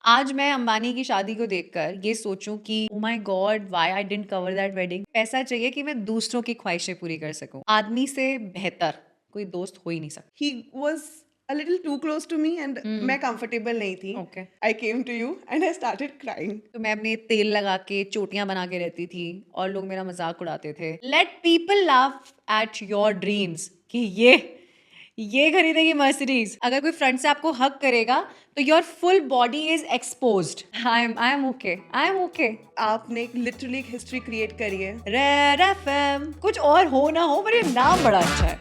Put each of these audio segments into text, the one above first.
आज मैं अंबानी की शादी को देखकर ये सोचूं कि ओ my God why I didn't cover that wedding. पैसा चाहिए कि मैं दूसरों की ख्वाहिशें पूरी कर सकूं। आदमी से बेहतर कोई दोस्त हो ही नहीं सकता। He was a little too close to me and मैं comfortable नहीं थी. Okay. I came to you and I started crying. तो मैं अपने तेल लगा के चोटियां बना के रहती थी और लोग मेरा मजाक उड़ाते थे। Let people laugh at your dreams कि ये खरीदेगी मर्सिडीज। अगर कोई फ्रंट से आपको हक करेगा तो your full body is exposed. I am okay. आपने literally एक history create करी है. रेड एफएम कुछ और हो ना हो पर ये नाम बड़ा अच्छा है।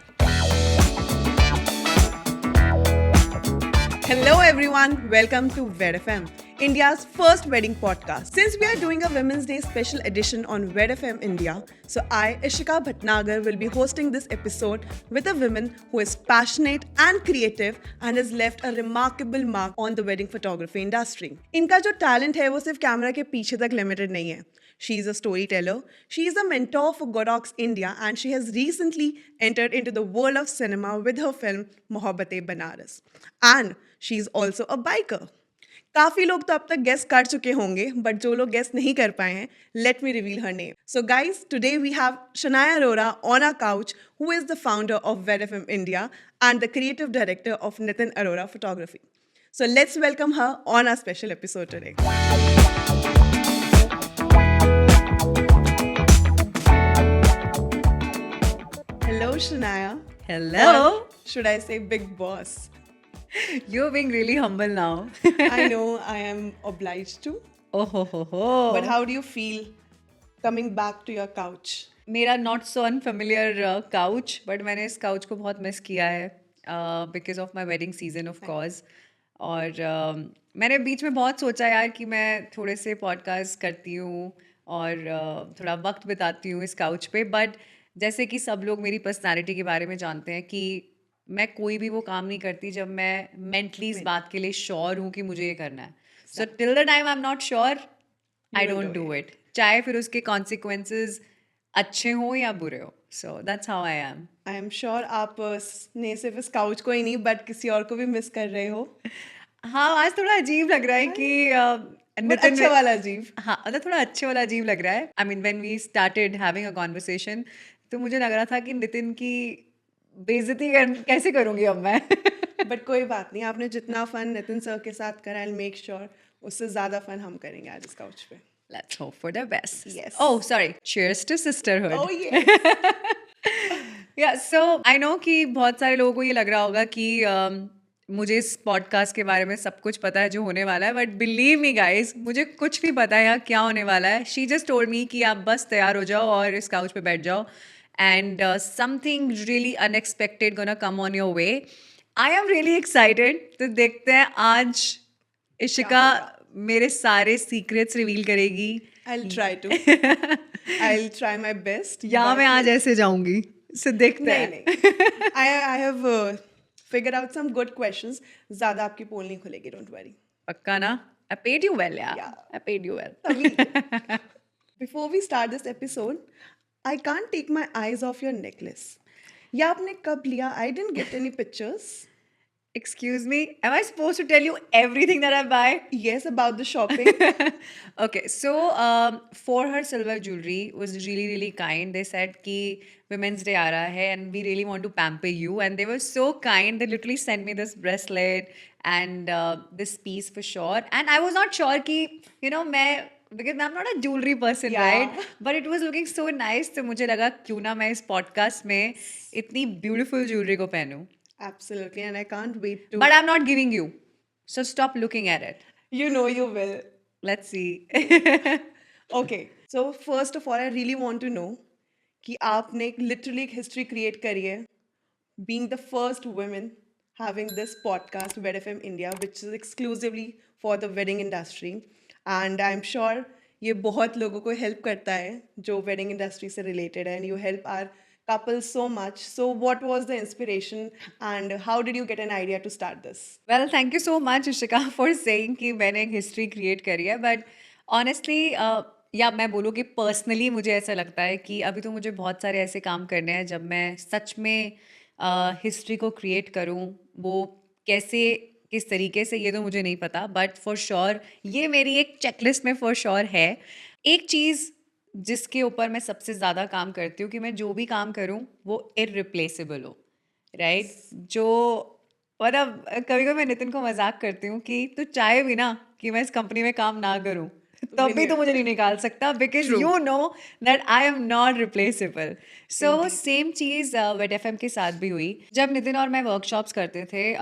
Hello everyone, welcome to Wed FM, India's first wedding podcast. Since we are doing a Women's Day special edition on Wed FM India, so I, Ishika Bhatnagar, will be hosting this episode with a woman who is passionate and creative and has left a remarkable mark on the wedding photography industry. इनका जो talent है वो सिर्फ camera के पीछे तक limited नहीं है. She is a storyteller, she is a mentor for Godox India, and she has recently entered into the world of cinema with her film Mohabbatein Banaras. And she is also a biker. काफी लोग तो अब तक guess कर चुके होंगे, but जो लोग गेस नहीं कर पाए हैं, let me reveal her name. So guys, today we have Shania Arora on our couch, who is the founder of Wed FM India and the creative director of Nitin Arora Photography. So let's welcome her on our special episode today. Hello, Shania. Hello. Or should I say big boss? You're being really humble now. I know I am obliged to. Oh ho. But how do you feel coming back to your couch? मेरा not so unfamiliar couch, but मैंने इस couch को बहुत miss किया है because of my wedding season of course. और मैंने बीच में बहुत सोचा यार कि मैं थोड़े से पॉडकास्ट करती हूँ और थोड़ा वक्त बिताती हूँ इस काउच पे, बट जैसे कि सब लोग मेरी पर्सनालिटी के बारे में जानते हैं कि मैं कोई भी वो काम नहीं करती जब मैं मेंटली इस बात के लिए श्योर हूँ कि मुझे ये करना है। So till the time I am not sure I don't do it, चाहे फिर उसके कॉन्सिक्वेंसेज अच्छे हो या बुरे हो। So that's how I am. I am sure आप ने सिर्फ इस काउच को ही नहीं बट किसी और को भी मिस कर रहे हो. हाँ, आज थोड़ा अजीब लग रहा है कि बट अच्छा वाला अजीब. हाँ, मतलब थोड़ा अच्छे वाला अजीब लग रहा है। I mean when we started having a conversation तो मुझे लग रहा था कि नितिन की बेइज्जती कैसे करूँगी अब मैं। बट कोई बात नहीं, आपने जितना फन नितिन सर के साथ करा, आई मेक श्योर उससे ज्यादा फन हम करेंगे आज इस काउच पे. Let's hope for the best. Yes. Oh, sorry. Cheers to sisterhood. Oh yes. Yeah, so I know कि बहुत सारे लोगों को ये लग रहा होगा कि मुझे इस पॉडकास्ट के बारे में सब कुछ पता है जो होने वाला है, बट बिलीव मी गाइज मुझे कुछ भी पता है यहाँ क्या होने वाला है. शी जस्ट टोल्ड मी कि आप बस तैयार हो जाओ और इस काउच पे बैठ जाओ and something really unexpected gonna come on your way. I am really excited. तो देखते हैं आज इशिका मेरे सारे सीक्रेट्स रिवील करेगी. I'll try to. I'll try my best. या मैं आज ऐसे जाऊंगी. So देखते हैं. नहीं. I have figured out some good questions. ज़्यादा आपकी पोल नहीं खुलेगी, don't worry. पक्का ना? I paid you well, yeah. I paid you well. Before we start this episode, I can't take my eyes off your necklace. ये आपने कब लिया? I didn't get any pictures. Excuse me, am I supposed to tell you everything that I buy? Yes, about the shopping. Okay, so for her silver jewelry was really kind. They said कि Women's Day आ रहा है and we really want to pamper you, and they were so kind. They literally sent me this bracelet and this piece for sure. And I was not sure कि because I'm not a jewelry person, right? But it was looking so nice. तो मुझे लगा क्यों ना मैं इस podcast में इतनी beautiful jewelry को पहनूं. Absolutely, and I can't wait to. But I'm not giving you. So stop looking at it. You know you will. Let's see. Okay, so first of all, I really want to know कि आपने literally एक history create करी है, being the first women having this podcast, Wed FM India, which is exclusively for the wedding industry. And I'm sure ये बहुत लोगों को help करता है जो wedding industry से related है, and you help our couple so much. So what was the inspiration and how did you get an idea to start this? Well, thank you so much, Ishika, for saying कि मैंने एक history create करी है. But honestly, या मैं बोलूँ कि personally मुझे ऐसा लगता है कि अभी तो मुझे बहुत सारे ऐसे काम करने हैं जब मैं सच में हिस्ट्री को क्रिएट करूँ. वो कैसे किस तरीके से ये तो मुझे नहीं पता, बट फॉर श्योर ये मेरी एक चेकलिस्ट में फॉर श्योर है। एक चीज़ जिसके ऊपर मैं सबसे ज़्यादा काम करती हूँ कि मैं जो भी काम करूँ वो इररिप्लेसेबल हो, राइट? जो मतलब कभी कभी मैं नितिन को मजाक करती हूँ कि तू चाहे भी ना कि मैं इस कंपनी में काम ना करूँ तब भी तो मुझे नहीं निकाल सकता, because True. You know that I am not replaceable. So Indeed. Same चीज़ वेट एफ के साथ भी हुई। जब नितिन और मैं वर्कशॉप्स करते थे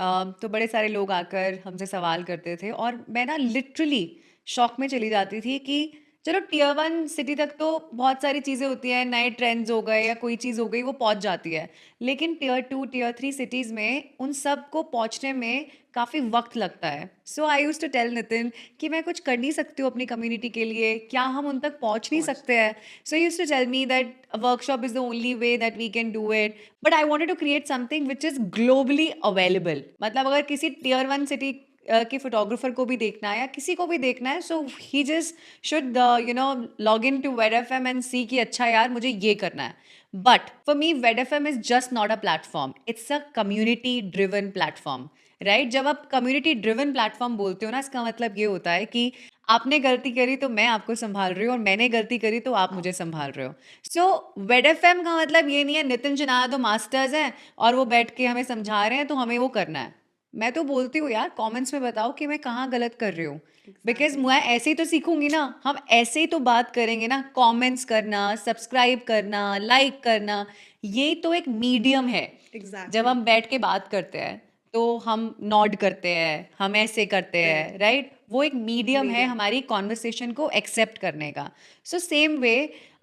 तो बड़े सारे लोग आकर हमसे सवाल करते थे और मैं ना लिटरली शॉक में चली जाती थी कि चलो टियर 1 सिटी तक तो बहुत सारी चीज़ें होती हैं, नए ट्रेंड्स हो गए या कोई चीज़ हो गई वो पहुंच जाती है, लेकिन टियर 2 टियर 3 सिटीज़ में उन सब को पहुंचने में काफ़ी वक्त लगता है। So I used to tell Nitin कि मैं कुछ कर नहीं सकती हूँ अपनी कम्युनिटी के लिए, क्या हम उन तक पहुंच नहीं सकते हैं? So he used to tell me that workshop is the only way that we can do it, but I wanted to create something which is globally available. मतलब अगर किसी टियर 1 सिटी कि फोटोग्राफर को भी देखना है या किसी को भी देखना है, so he just should you know log in to Wed F M and see कि अच्छा यार मुझे ये करना है। But for me Wed F M is just not a platform, it's a community driven platform, right? जब आप community driven platform बोलते हो ना, इसका मतलब ये होता है कि आपने गलती करी तो मैं आपको संभाल रही हूँ और मैंने गलती करी तो आप मुझे संभाल रहे हो। सो वेड एफ एम का मतलब ये नहीं है नितिन जनाया तो मास्टर्स हैं और वो बैठ के हमें समझा रहे हैं तो हमें वो करना है। मैं तो बोलती हूँ यार कमेंट्स में बताओ कि मैं कहाँ गलत कर रही हूँ, बिकॉज मैं ऐसे ही तो सीखूंगी ना, हम ऐसे ही तो बात करेंगे ना। कमेंट्स करना, सब्सक्राइब करना, लाइक करना, ये तो एक मीडियम है। Exactly. जब हम बैठ के बात करते हैं तो हम नॉड करते हैं, हम ऐसे करते हैं, राइट? वो एक मीडियम है हमारी कॉन्वर्सेशन को एक्सेप्ट करने का। सो सेम वे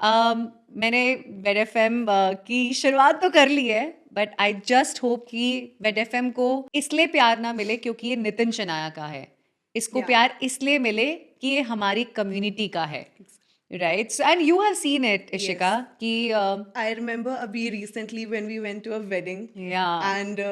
मैंने वेड एफ एम की शुरुआत तो कर ली है, बट आई जस्ट होप कि वेड एफ एम को इसलिए प्यार ना मिले क्योंकि ये नितिन शनाया का है, इसको Yeah. प्यार इसलिए मिले कि ये हमारी कम्युनिटी का है, right? And you have seen it Ishika कि I remember Abhi recently when we went to a wedding, yeah, and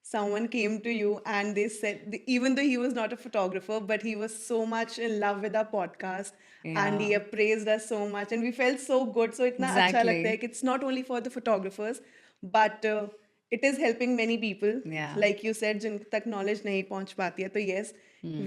someone came to you and they said, even though he was not a photographer, but he was so much in love with our podcast and he yeah, appraised us so much, and we felt so good. So itna acha lagta hai exactly, कि it's not only for the photographers, but it is helping many people. yeah. Like you said, जिन तक knowledge नहीं पहुंच पाती है, तो yes,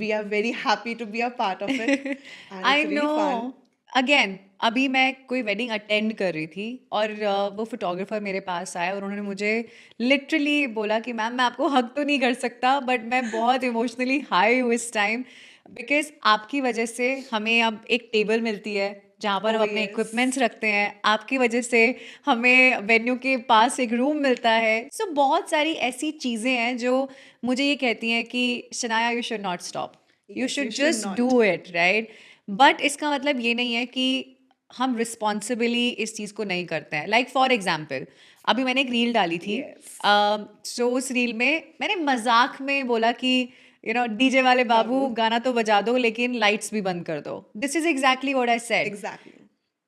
we are very happy to be a part of it, and I it's know. really fun. Again अभी मैं कोई wedding attend कर रही थी और वो फोटोग्राफर मेरे पास आया और उन्होंने मुझे लिटरली बोला कि मैम मैं आपको हक तो नहीं कर सकता, बट मैं बहुत इमोशनली हाई हूँ इस टाइम, बिकॉज आपकी वजह से हमें अब एक टेबल मिलती है जहाँ पर हम Oh अपने yes. इक्विपमेंट्स रखते हैं, आपकी वजह से हमें वेन्यू के पास एक रूम मिलता है। सो बहुत सारी ऐसी चीज़ें हैं जो मुझे ये कहती हैं कि Shanaya you should not stop, you Yes, should you should just not. Do it, right? But इसका मतलब ये नहीं है कि हम रिस्पॉन्सिबली इस चीज़ को नहीं करते हैं। लाइक फॉर एग्जाम्पल अभी मैंने एक रील डाली थी, Yes. सो उस रील में मैंने मजाक में बोला कि यू नो डीजे वाले बाबू गाना तो बजा दो लेकिन लाइट्स भी बंद कर दो। This is exactly what I said. Exactly.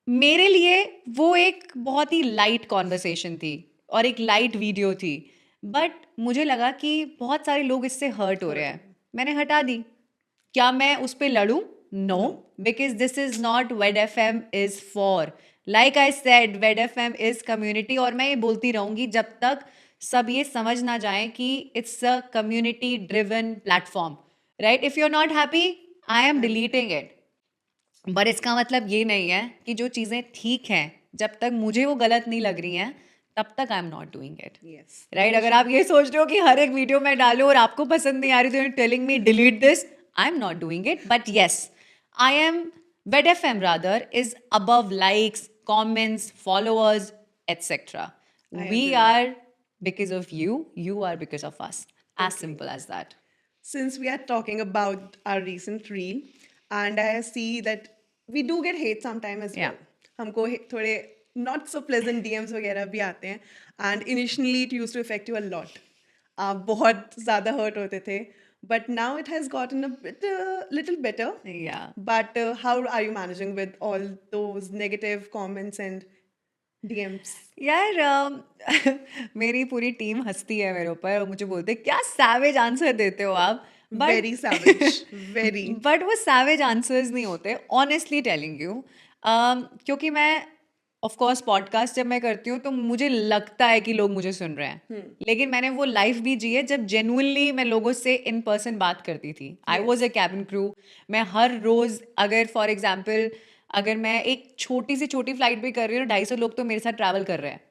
मेरे लिए वो एक बहुत ही लाइट कॉन्वर्सेशन थी और एक लाइट वीडियो थी, बट मुझे लगा कि बहुत सारे लोग इससे हर्ट हो रहे हैं, मैंने हटा दी। क्या मैं उस पर लड़ूं? No, because this is not Wed F M is for. Like I said, Wed F M is community, और मैं ये बोलती रहूंगी जब तक सब ये समझ ना जाए कि it's a community driven platform, right? If you are not happy, I am deleting it, but इसका मतलब ये नहीं है कि जो चीज़ें ठीक हैं जब तक मुझे वो गलत नहीं लग रही हैं तब तक आई am not doing it, Yes. Right? अगर आप ये सोच रहे हो कि हर एक वीडियो में डालो और आपको पसंद नहीं आ रही तो you telling me delete this, I am not doing it, but yes I am, Wed F M rather is above likes, comments, followers, etcetera. We are because of you, you are because of us, as simple as that. Since we are talking about our recent reel, and I see that we do get hate sometime as Yeah. well. हमको थोड़े not so pleasant DMs वगैरह भी आते हैं, and initially it used to affect you a lot. आप बहुत ज़्यादा hurt होते थे, but now it has gotten a bit little better. Yeah. But how are you managing with all those negative comments and DMs? यार मेरी पूरी team हंसती है मेरे ऊपर और मुझे बोलते हैं क्या सैवेज आंसर देते हो आप, Very savage, very. बट वो सैवेज आंसर्स नहीं होते, ऑनेस्टली टेलिंग यू, क्योंकि मैं ऑफ कोर्स पॉडकास्ट जब मैं करती हूँ तो मुझे लगता है कि लोग मुझे सुन रहे हैं, लेकिन मैंने वो लाइफ भी जी है जब जेन्युइनली मैं लोगों से इन पर्सन बात करती थी. I was a cabin crew. मैं हर रोज, अगर फॉर एग्जाम्पल अगर मैं एक छोटी से छोटी फ्लाइट भी कर रही हूँ, 250 लोग तो मेरे साथ ट्रैवल कर रहे हैं,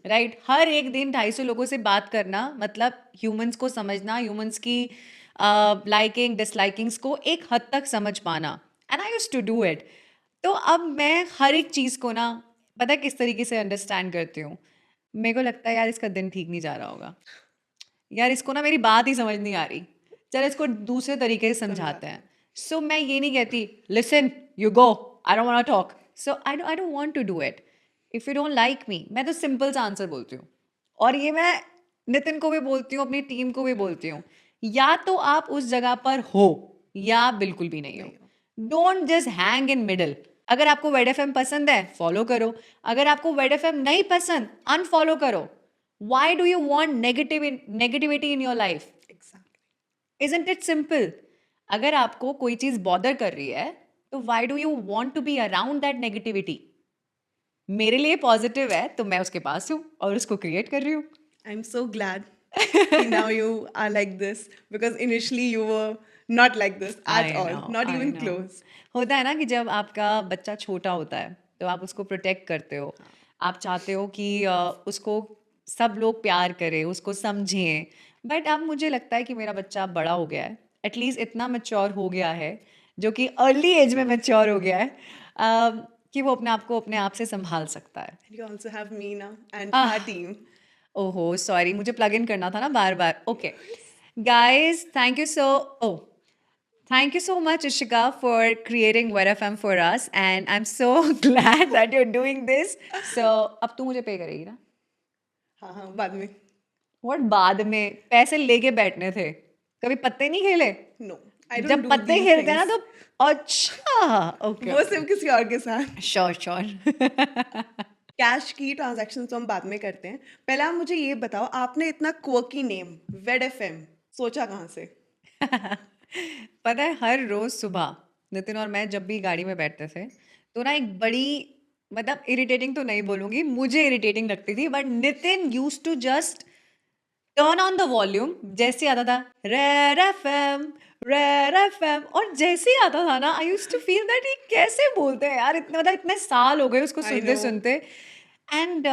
राइट. हर एक दिन 250 लोगों से बात करना मतलब ह्यूमंस को समझना, ह्यूमंस की लाइकिंग डिसलाइकिंग्स को एक हद तक समझ पाना. And I used to do it. तो अब मैं हर एक चीज़ को ना, पता है किस तरीके से अंडरस्टैंड करती हूँ. मेरे को लगता है यार इसका दिन ठीक नहीं जा रहा होगा, यार इसको ना मेरी बात ही समझ नहीं आ रही, चल इसको दूसरे तरीके से समझाते हैं. सो मैं ये नहीं कहती listen you go, I don't want to talk. So I don't want to do it. If you don't like me, मैं तो सिंपल सा आंसर बोलती हूँ. और ये मैं नितिन को भी बोलती हूँ, अपनी टीम को भी बोलती हूँ. या तो आप उस जगह पर हो या बिल्कुल भी नहीं हो. Don't just hang in middle. अगर आपको वेड एफ पसंद है फॉलो करो, अगर आपको वेड एफ नहीं पसंद अनफॉलो करो. Why do you want negativity in your life? Exactly. Isn't it simple? अगर आपको कोई चीज बॉदर कर रही है तो why do you want to be around that negativity? मेरे लिए पॉजिटिव है तो मैं उसके पास हूँ और उसको क्रिएट कर रही हूँ. I'm so glad कि now you are like this because initially you were not like this at I all, know, not I even know. close. होता है ना कि जब आपका बच्चा छोटा होता है तो आप उसको प्रोटेक्ट करते हो. आप चाहते हो कि उसको सब लोग प्यार करें, उसको समझें. बट अब मुझे लगता है कि मेरा बच्चा अब बड़ा हो गया है, एटलीस्ट इतना मैच्योर हो गया है, जो कि अर्ली एज में मैच्योर हो गया है, कि वो अपने आप को अपने आप से संभाल सकता है. And you also have me now and ah, our team. ओहो सॉरी, मुझे प्लग इन करना था ना बार बार. Okay guys, thank you so ओ thank you so much, Ishika, for creating Wet FM for us, and I'm so glad that you're doing this. So, अब तू मुझे पे करेगी ना? हाँ हाँ बाद में. What बाद में? पैसे लेके बैठने थे. कभी पत्ते नहीं खेले? No, I don't जब do पत्ते these खेलते हैं ना things. तो अच्छा, ओके वो सिर्फ किसी और के साथ. Sure sure. कैश की ट्रांजैक्शन तो हम बाद में करते हैं. पहले आप मुझे ये बताओ, आपने इतना क्वर्की नेम वेड एफएम सोचा कहाँ से? पता है हर रोज सुबह नितिन और मैं जब भी गाड़ी में बैठते थे तो ना एक बड़ी, मतलब इरिटेटिंग तो नहीं बोलूंगी, मुझे इरिटेटिंग लगती थी, but Nitin use to just turn on the volume. जैसे आता था रेड एफएम, रेड एफएम, और जैसे ही आता था ना I used to feel that ये कैसे बोलते हैं यार, इतने मतलब इतने साल हो गए उसको I सुनते know. सुनते. And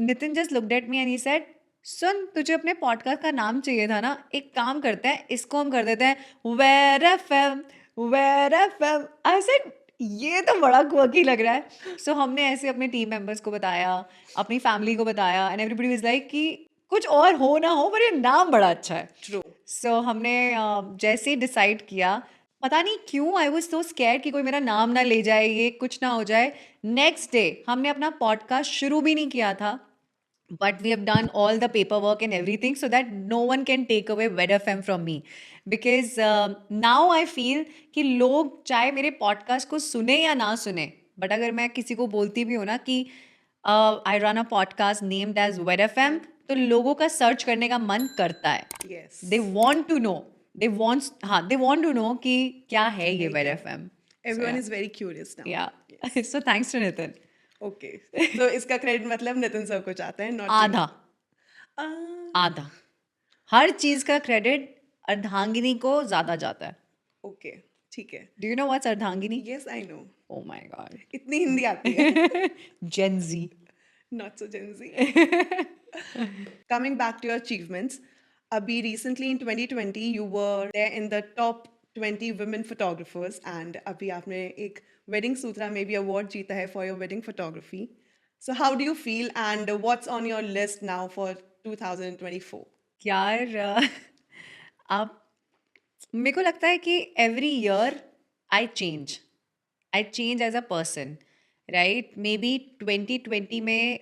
Nitin just looked at me and he said सुन, तुझे अपने पॉडकास्ट का नाम चाहिए था ना, एक काम करते हैं, इसको हम कर देते हैं Wed FM, Wed FM. I said ये तो बड़ा क्वर्की लग रहा है. सो हमने ऐसे अपने टीम मेंबर्स को बताया, अपनी फैमिली को बताया, एंड एवरीबडी वाज लाइक कि कुछ और हो ना हो पर ये नाम बड़ा अच्छा है. True. सो हमने जैसे ही डिसाइड किया, पता नहीं क्यों आई वाज सो स्कैर्ड कि कोई मेरा नाम ना ले जाए, ये कुछ ना हो जाए. नेक्स्ट डे हमने अपना पॉडकास्ट शुरू भी नहीं किया था, but we have done all the paperwork and everything so that no one can take away Wed FM from me. Because now I feel कि लोग चाहे मेरे पॉडकास्ट को सुने या ना सुने, बट अगर मैं किसी को बोलती भी हूँ ना कि I run a podcast named as Wed FM, तो लोगों का सर्च करने का मन करता है. Yes. They want to know, they want to know कि क्या है ये Wed FM. Everyone is very curious now. या so thanks to Nitin. Okay. So इसका क्रेडिट मतलब नितिन सर को चाहते हैं, not you. आधा Ah, आधा हर चीज का क्रेडिट अर्धांगिनी को ज्यादा जाता है. okay. ठीक है. डू यू नो व्हाट्स अर्धांगिनी? Yes, I know. Oh my god. इतनी हिंदी आती है. जेन जी. Not so Gen Z. Coming back to your achievements, Abhi, recently in 2020, you were there in the top 20 women photographers, and Abhi, आपने एक wedding sutra में भी award जीता है for your wedding photography. So how do you feel, and what's on your list now for 2024? यार आप, मेरे को लगता है कि every year I change as a person, right. Maybe 2020 में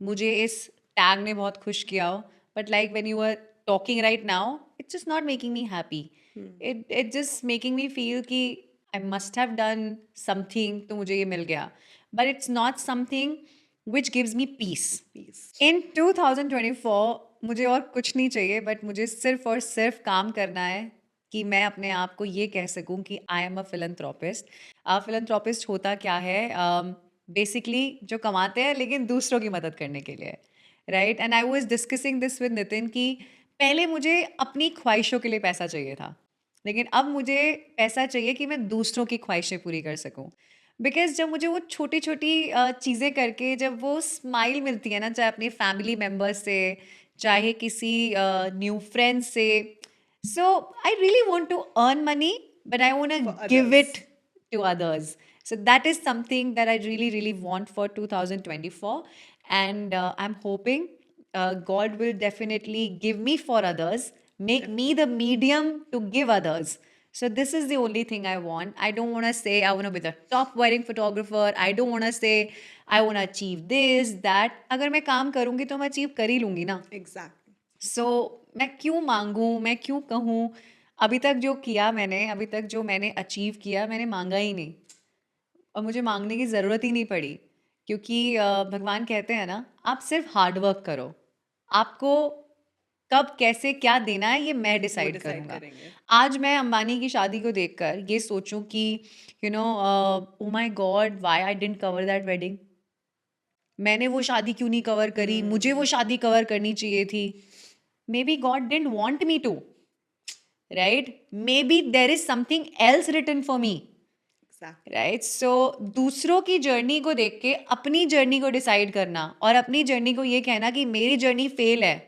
मुझे इस टैग ने बहुत खुश किया हो, but like when you are talking right now it's just not making me happy. It just making me feel कि I must have done something तो मुझे ये मिल गया, but it's not something which gives me peace. Peace. In 2024 मुझे और कुछ नहीं चाहिए, बट मुझे सिर्फ और सिर्फ काम करना है कि मैं अपने आप को ये कह सकूं कि I am a philanthropist. Philanthropist होता क्या है? बेसिकली जो कमाते हैं लेकिन दूसरों की मदद करने के लिए, right? And I was discussing this with Nitin कि पहले मुझे अपनी ख्वाहिशों के लिए पैसा चाहिए था, लेकिन अब मुझे पैसा चाहिए कि मैं दूसरों की ख्वाहिशें पूरी कर सकूं। बिकॉज जब मुझे वो छोटी छोटी चीज़ें करके जब वो स्माइल मिलती है ना, चाहे अपनी फैमिली मेम्बर्स से, चाहे किसी न्यू फ्रेंड से, so I really want to earn money but I want For to give others. it to others. So that is something that I really, really want for 2024. And I'm hoping God will definitely give me for others, make me the medium to give others. So this is the only thing I want. I don't want to say I want to be the top wedding photographer. I don't want to say I want to achieve this, that. अगर मैं काम करूँगी तो मैं achieve कर ही लूँगी ना. Exactly. सो मैं क्यों मांगूं, मैं क्यों कहूँ? अभी तक जो किया मैंने, अभी तक जो मैंने अचीव किया, मैंने मांगा ही नहीं और मुझे मांगने की ज़रूरत ही नहीं पड़ी, क्योंकि भगवान कहते हैं ना, आप सिर्फ हार्ड वर्क करो, आपको कब कैसे क्या देना है ये मैं वो डिसाइड डिसाइड करूँगा। करेंगे. आज मैं अंबानी की शादी को देखकर ये सोचूं कि ओ my God, why I didn't cover that wedding, मैंने वो शादी क्यों नहीं कवर करी, मुझे वो शादी कवर करनी चाहिए थी। Maybe God didn't want me to, right? Maybe there is something else written for me, Exactly. right? So दूसरों की जर्नी को देख के अपनी जर्नी को डिसाइड करना और अपनी जर्नी को ये कहना कि मेरी जर्नी फेल है,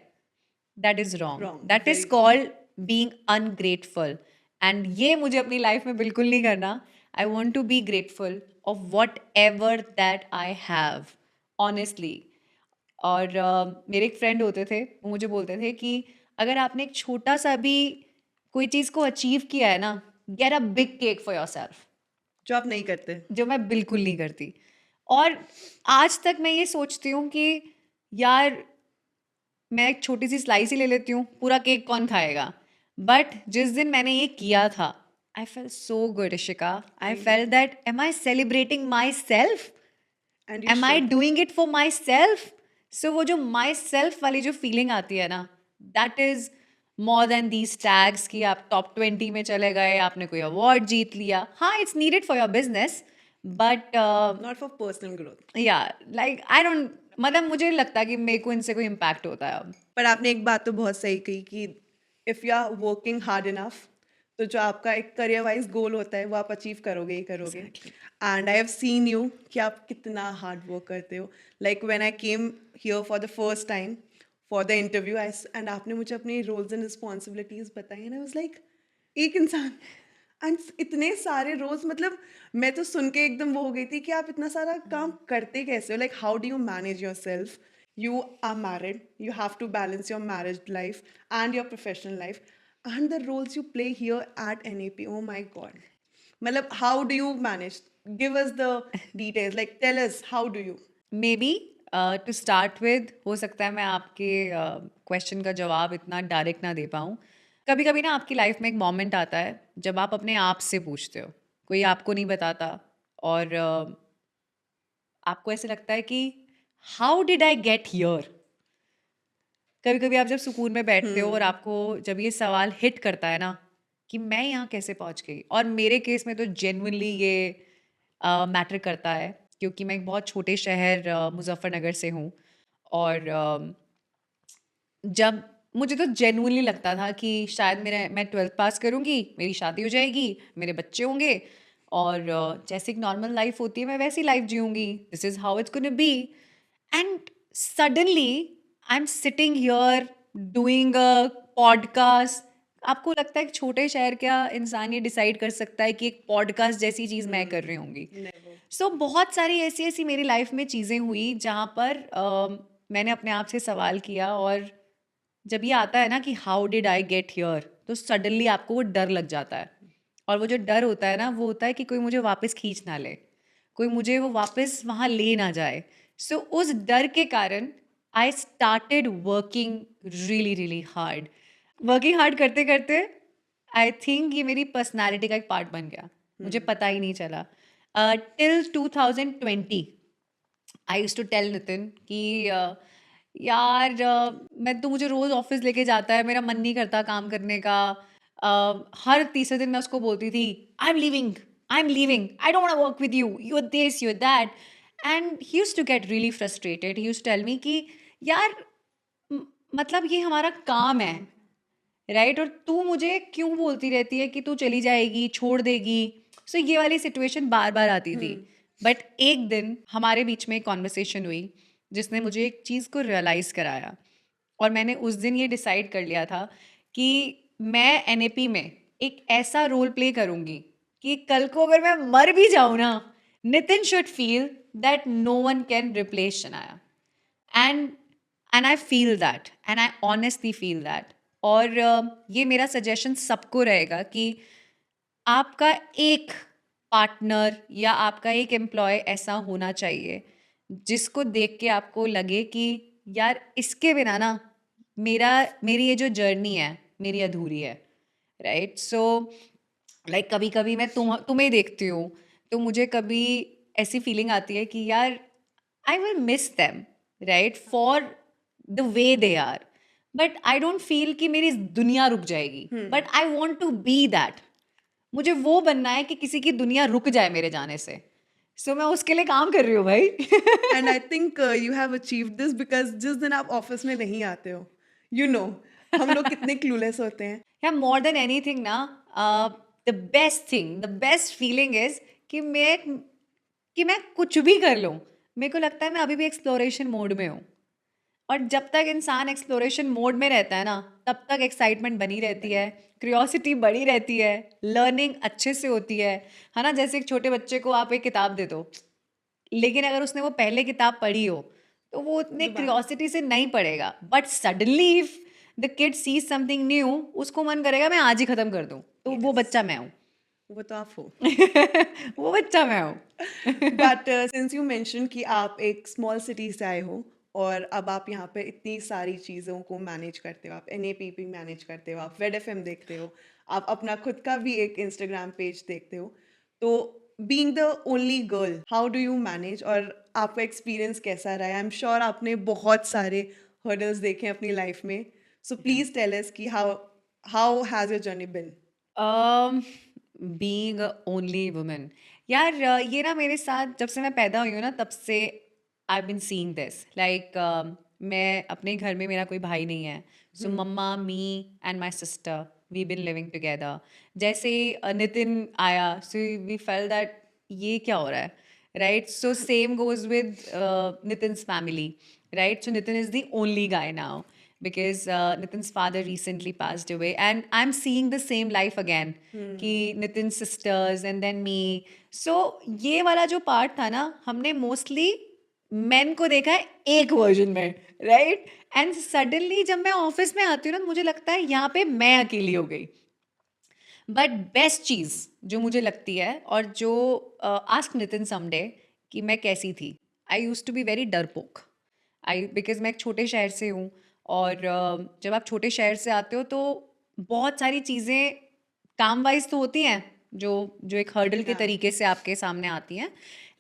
that is wrong. Wrong. That is Very wrong. called being ungrateful. And ये मुझे अपनी लाइफ में बिल्कुल नहीं करना. I want to be grateful of whatever that I have, honestly. और मेरे एक फ्रेंड होते थे, वो मुझे बोलते थे कि अगर आपने एक छोटा सा भी कोई चीज़ को अचीव किया है ना, get a big cake for yourself, जो आप नहीं करते. जो मैं बिल्कुल नहीं करती। और आज तक मैं ये सोचती हूँ कि यार मैं एक छोटी सी स्लाइस ही ले लेती हूँ, पूरा केक कौन खाएगा? बट जिस दिन मैंने ये किया था, I felt so good Ishika, I felt that am I celebrating myself, And you am I should. Doing it for myself? So वो जो माई सेल्फ वाली जो फीलिंग आती है ना, that is more than these tags कि आप top 20 में चले गए, आपने कोई अवार्ड जीत लिया। हाँ, it's needed for your business, but Not for personal growth. या लाइक आई डोंट, मतलब मुझे नहीं लगता कि मेरे को इनसे कोई इम्पैक्ट होता है अब। पर आपने एक बात तो बहुत सही कही कि if you are working hard enough, तो जो आपका एक करियर वाइज गोल होता है वो आप अचीव करोगे ही करोगे. And I have seen you कि आप कितना हार्ड वर्क करते हो. Like when I came here for the first time for the interview, I and आपने मुझे अपनी रोल्स एंड रिस्पॉन्सिबिलिटीज बताई एंड आई वाज लाइक, एक इंसान एंड इतने सारे रोल्स, मतलब मैं तो सुन के एकदम वो हो गई थी कि आप इतना सारा काम करते कैसे हो. Like how do you manage your self? You are married, you have to balance your marriage life and your professional life and the roles you play here at NAP. Oh my god. Malab, how do you manage? Give us the details. Like, tell us, how do you? Maybe to start with, हो सकता है मैं आपके question का जवाब इतना direct ना दे पाऊँ। कभी कभी ना आपकी लाइफ में एक मोमेंट आता है जब आप अपने आप से पूछते हो, कोई आपको नहीं बताता, और आपको ऐसे लगता है कि how did I get here. कभी कभी आप जब सुकून में बैठते हो और आपको जब ये सवाल हिट करता है ना कि मैं यहाँ कैसे पहुँच गई, और मेरे केस में तो जेन्युइनली ये मैटर करता है, क्योंकि मैं एक बहुत छोटे शहर मुजफ्फरनगर से हूँ। और जब मुझे तो जेन्युइनली लगता था कि शायद मैं 12th पास करूँगी, मेरी शादी हो जाएगी, मेरे बच्चे होंगे, और जैसे एक नॉर्मल लाइफ होती है मैं वैसी लाइफ जीऊँगी, this is how it's gonna be. And suddenly I am sitting here doing a podcast. आपको लगता है कि छोटे शहर का इंसान ये डिसाइड कर सकता है कि एक पॉडकास्ट जैसी चीज़ मैं कर रही होंगी? Never. सो बहुत सारी ऐसी ऐसी मेरी लाइफ में चीज़ें हुई जहाँ पर मैंने अपने आप से सवाल किया, और जब ये आता है ना कि how did I get here, तो सडनली आपको वो डर लग जाता है। और वो जो डर होता है ना, वो होता है कि कोई मुझे वापस खींच ना ले, कोई मुझे वो वापस वहाँ ले ना जाए। सो उस डर के कारण I started working really really hard. Working hard करते करते आई थिंक ये मेरी पर्सनालिटी का एक पार्ट बन गया, मुझे पता ही नहीं चला। Till 2020 I use to tell Nitin कि यार मैं तो, मुझे रोज़ ऑफिस लेके जाता है, मेरा मन नहीं करता काम करने का। हर तीसरे दिन मैं उसको बोलती थी I am leaving, I am leaving, I don't want to work with you, you are this, you are that. And he used to get really frustrated. He used to tell me कि यार म- मतलब ये हमारा काम है, right? और तू मुझे क्यों बोलती रहती है कि तू चली जाएगी, छोड़ देगी. सो ये वाली सिचुएशन बार बार आती थी. बट एक दिन हमारे बीच में एक कॉन्वर्सेशन हुई जिसने मुझे एक चीज़ को रियलाइज़ कराया. और मैंने उस दिन ये डिसाइड कर लिया था कि मैं एनएपी में एक ऐसा रोल प्ले करूंगी कि कल को अगर मैं मर भी जाऊं ना, Nitin should feel that no one can replace Shanaya. And and I feel that, and I honestly feel that. और ये मेरा सजेशन सबको रहेगा कि आपका एक पार्टनर या आपका एक एम्प्लॉय ऐसा होना चाहिए जिसको देख के आपको लगे कि यार इसके बिना ना मेरा मेरी ये जो जर्नी है मेरी अधूरी है, राइट? सो लाइक कभी कभी मैं तुम्हें देखती हूँ तो मुझे कभी ऐसी फीलिंग आती है कि यार I will miss them, right? For the way they are. But I don't feel कि मेरी दुनिया रुक जाएगी. But I want to be that. मुझे वो बनना है कि किसी की दुनिया रुक जाए मेरे जाने से. So मैं उसके लिए काम कर रही हूँ भाई. And I think you have achieved this because जिस दिन आप ऑफिस में नहीं आते हो, यू नो हम लोग कितने क्लूलेस होते हैं. Yeah, more than anything ना, the best thing, the best feeling is कि मैं कुछ भी कर लूँ. मेरे को लगता है मैं अभी भी एक्सप्लोरेशन मोड में हूँ. और जब तक इंसान एक्सप्लोरेशन मोड में रहता है ना, तब तक एक्साइटमेंट बनी रहती है, क्यूरियोसिटी बढ़ी रहती है, लर्निंग अच्छे से होती है ना? जैसे एक छोटे बच्चे को आप एक किताब दे दो, लेकिन अगर उसने वो पहले किताब पढ़ी हो तो वो उतने क्यूरियोसिटी से नहीं पढ़ेगा. But suddenly if the kid sees something new, उसको मन करेगा मैं आज ही खत्म कर दूं. तो वो बच्चा मैं हूँ. वो तो आप हो. वो बच्चा मैं हूँ. बट सिंस यू मेंशन कि आप एक स्मॉल सिटी से आए हो और अब आप यहाँ पे इतनी सारी चीज़ों को मैनेज करते हो, आप एनएपीपी मैनेज करते हो, आप रेड एफएम देखते हो, आप अपना खुद का भी एक इंस्टाग्राम पेज देखते हो, तो being the only girl how do you manage, और आपका एक्सपीरियंस कैसा रहा है? आई एम श्योर आपने बहुत सारे हर्डल्स देखे हैं अपनी लाइफ में, सो प्लीज टेल अस कि how has your journey bin. Being a only woman, यार ये ना मेरे साथ जब से मैं पैदा हुई हूँ ना, तब से I been seeing this. Like मैं अपने घर में, मेरा कोई भाई नहीं है. सो मम्मा, me and my sister, we been living together. जैसे ही नितिन आया, सो वी फेल दैट ये क्या हो रहा है, right? So same goes with Nitin's family, right? So Nitin is the only guy now because Nitin's father recently passed away, and I'm seeing the same life again. कि Nitin's sisters and then me. So ये वाला जो part था ना, हमने mostly men को देखा है एक वर्जन में, राइट? एंड सडनली जब मैं ऑफिस में आती हूँ ना, मुझे लगता है यहाँ पे मैं अकेली हो गई. बट बेस्ट चीज़ जो मुझे लगती है, और जो आस्क नितिन समडे कि मैं कैसी थी. आई यूज टू बी वेरी डरपोक. आई बिकॉज मैं एक छोटे शहर से हूँ. और जब आप छोटे शहर से आते हो तो बहुत सारी चीज़ें काम वाइज तो होती हैं जो जो एक हर्डल के तरीके से आपके सामने आती हैं,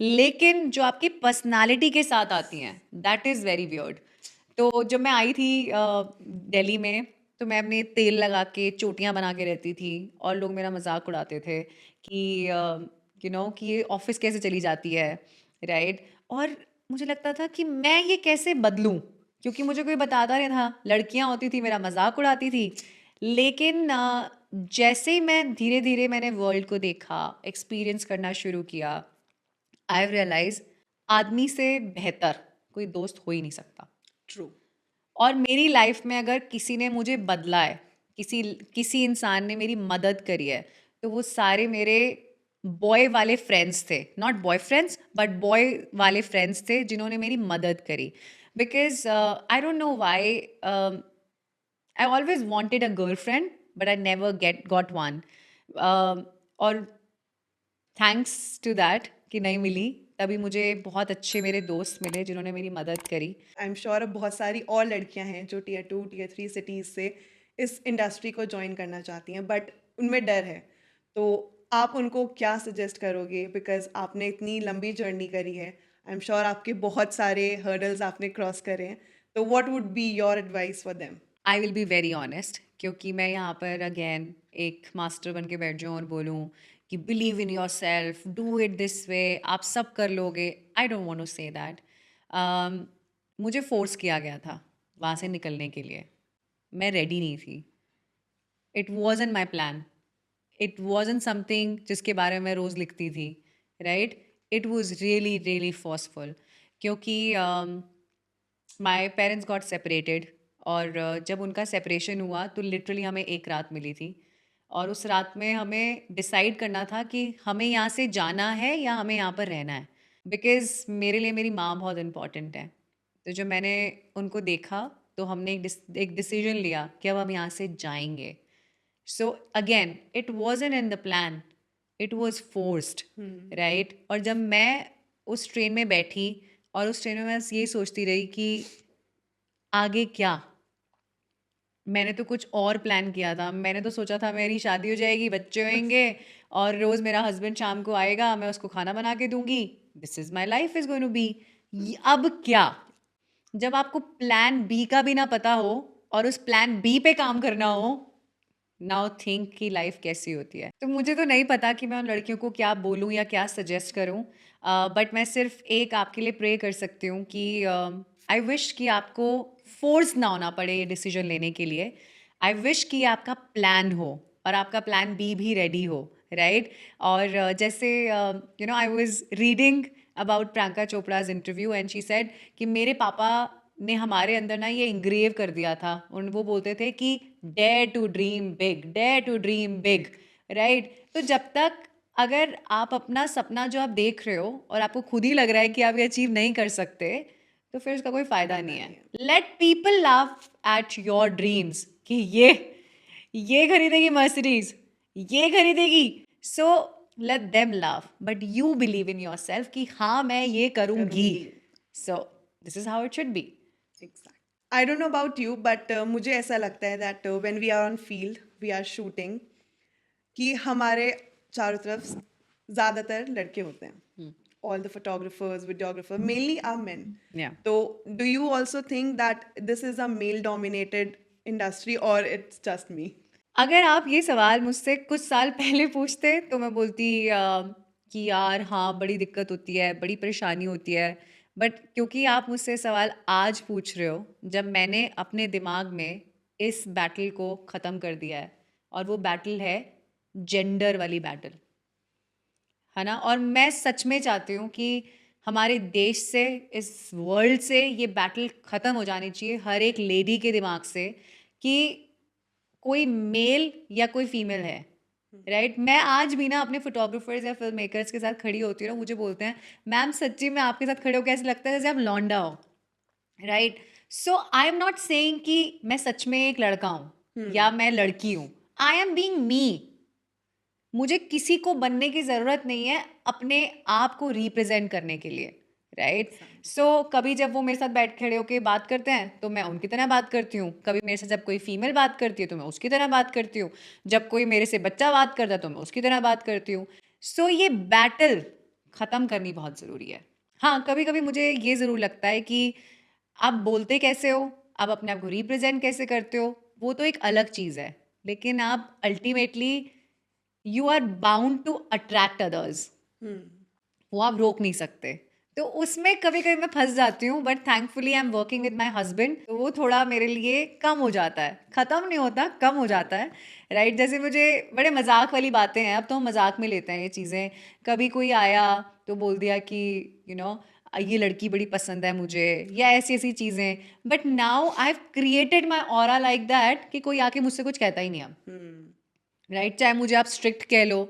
लेकिन जो आपकी पर्सनालिटी के साथ आती हैं, दैट इज़ वेरी वियर्ड. तो जब मैं आई थी दिल्ली में, तो मैं अपने तेल लगा के चोटियां बना के रहती थी और लोग मेरा मजाक उड़ाते थे कि कि ये ऑफिस कैसे चली जाती है, राइट? और मुझे लगता था कि मैं ये कैसे बदलूं, क्योंकि मुझे कोई बताता नहीं था. लड़कियां होती थी, मेरा मजाक उड़ाती थी. लेकिन जैसे ही मैं धीरे धीरे मैंने वर्ल्ड को देखा, एक्सपीरियंस करना शुरू किया, आई रियलाइज आदमी से बेहतर कोई दोस्त हो ही नहीं सकता. ट्रू. और मेरी लाइफ में अगर किसी ने मुझे बदला है, किसी किसी इंसान ने मेरी मदद करी है, तो वो सारे मेरे बॉय वाले फ्रेंड्स थे. नॉट बॉयफ्रेंड्स बट बॉय वाले फ्रेंड्स थे जिन्होंने मेरी मदद करी. Because I don't know why I always wanted a girl friend but I never get got one. और थैंक्स टू दैट कि नहीं मिली, तभी मुझे बहुत अच्छे मेरे दोस्त मिले जिन्होंने मेरी मदद करी. आई एम श्योर अब बहुत सारी और लड़कियां हैं जो टीयर 2 टीयर 3 सिटीज़ से इस इंडस्ट्री को ज्वाइन करना चाहती हैं, बट उनमें डर है. तो आप उनको क्या सजेस्ट करोगे, बिकॉज आपने इतनी लंबी जर्नी करी है, आई एम श्योर आपके बहुत सारे हर्डल्स आपने क्रॉस करे हैं, तो what would be your advice for them? I will be very honest, क्योंकि मैं यहाँ पर अगेन एक मास्टर बन के बैठ जाऊँ और बोलूँ कि believe in yourself, do it this way, आप सब कर लोगे। I don't want to say that. मुझे फोर्स किया गया था वहाँ से निकलने के लिए। मैं रेडी नहीं थी। It wasn't my plan, it wasn't something जिसके बारे में रोज़ लिखती थी, right? It was really really forceful, क्योंकि माई पेरेंट्स गॉट सेपरेटेड। और जब उनका सेपरेशन हुआ तो लिटरली हमें एक रात मिली थी, और उस रात में हमें डिसाइड करना था कि हमें यहाँ से जाना है या हमें यहाँ पर रहना है। बिकॉज़ मेरे लिए मेरी माँ बहुत इम्पॉर्टेंट है। तो जब मैंने उनको देखा तो हमने एक डिसीजन लिया कि अब हम यहाँ से जाएंगे। So again it wasn't in the plan, it was forced, right? और जब मैं उस ट्रेन में बैठी और उस ट्रेन में मैं बस यही सोचती रही कि आगे क्या। मैंने तो कुछ और प्लान किया था। मैंने तो सोचा था मेरी शादी हो जाएगी, बच्चे होंगे, और रोज़ मेरा हस्बैंड शाम को आएगा, मैं उसको खाना बना के दूंगी। This is my life is going to be. अब क्या? जब आपको प्लान बी का भी ना पता हो और उस प्लान बी पे काम करना हो, नाउ थिंक कि लाइफ कैसी होती है। तो मुझे तो नहीं पता कि मैं उन लड़कियों को क्या बोलूँ या क्या सजेस्ट करूँ, बट मैं सिर्फ एक आपके लिए प्रे कर सकती हूँ कि आई विश कि आपको फोर्स ना होना पड़े ये डिसीजन लेने के लिए। आई विश कि आपका प्लान हो और आपका प्लान बी भी रेडी हो, राइट? और जैसे I was reading about Priyanka Chopra's interview and she said कि मेरे पापा ने हमारे अंदर ना ये इंग्रेव कर दिया था। उन वो बोलते थे कि dare to dream big, dare to dream big, right? तो जब तक अगर आप अपना सपना जो आप देख रहे हो और आपको खुद ही लग रहा है कि आप ये अचीव नहीं कर सकते, तो फिर उसका कोई फायदा नहीं है। Let people laugh at your dreams कि ये खरीदेगी मर्सिडीज, ये खरीदेगी, so let them laugh, but you believe in your self कि हाँ मैं ये करूंगी। So this is how it should be. Exactly. I don't know about you, but मुझे ऐसा लगता है that when we are on field, we are shooting, कि हमारे चारों तरफ ज़्यादातर लड़के होते हैं. All the photographers, videographers, mainly are men. Yeah. So, do you also think that this is a male-dominated industry or it's just me? अगर आप ये सवाल मुझसे कुछ साल पहले पूछते तो मैं बोलती कि यार हाँ बड़ी दिक्कत होती है, बड़ी परेशानी होती है। बट क्योंकि आप मुझसे सवाल आज पूछ रहे हो, जब मैंने अपने दिमाग में इस बैटल को ख़त्म कर दिया है, और वो बैटल है जेंडर वाली बैटल, है ना? और मैं सच में चाहती हूँ कि हमारे देश से, इस वर्ल्ड से ये बैटल ख़त्म हो जानी चाहिए हर एक लेडी के दिमाग से, कि कोई मेल या कोई फीमेल है, राइट? मैं आज भी ना अपने फोटोग्राफर्स या फिल्म मेकर्स के साथ खड़ी होती हूँ ना, मुझे बोलते हैं मैम सच्ची में आपके साथ खड़े हो कैसे लगता है जैसे आप लौंडा हो, right? So I am not saying कि मैं सच में एक लड़का हूँ या मैं लड़की हूँ। I am being me. मुझे किसी को बनने की ज़रूरत नहीं है अपने आप को रिप्रेजेंट करने के लिए, राइट? सो कभी जब वो मेरे साथ बैठ खड़े होकर बात करते हैं तो मैं उनकी तरह बात करती हूँ, कभी मेरे साथ जब कोई फीमेल बात करती है तो मैं उसकी तरह बात करती हूँ, जब कोई मेरे से बच्चा बात करता है तो मैं उसकी तरह बात करती हूँ। सो ये बैटल ख़त्म करनी बहुत ज़रूरी है। हाँ, कभी कभी मुझे ये ज़रूर लगता है कि आप बोलते कैसे हो, आप अपने आप को रिप्रेजेंट कैसे करते हो, वो तो एक अलग चीज़ है, लेकिन आप ultimately you are bound to attract others, वो आप रोक नहीं सकते। तो उसमें कभी कभी मैं फंस जाती हूँ, but thankfully I am working with my husband, तो वो थोड़ा मेरे लिए कम हो जाता है, ख़त्म नहीं होता, कम हो जाता है, राइट? जैसे मुझे बड़े मजाक वाली बातें हैं, अब तो हम मजाक में लेते हैं ये चीज़ें। कभी कोई आया तो बोल दिया कि ये लड़की बड़ी पसंद है मुझे, या ऐसी ऐसी चीज़ें। But now I have created my aura like that कि कोई आके मुझसे कुछ कहता ही नहीं अब, राइट? चाहे मुझे आप स्ट्रिक्ट कह लो,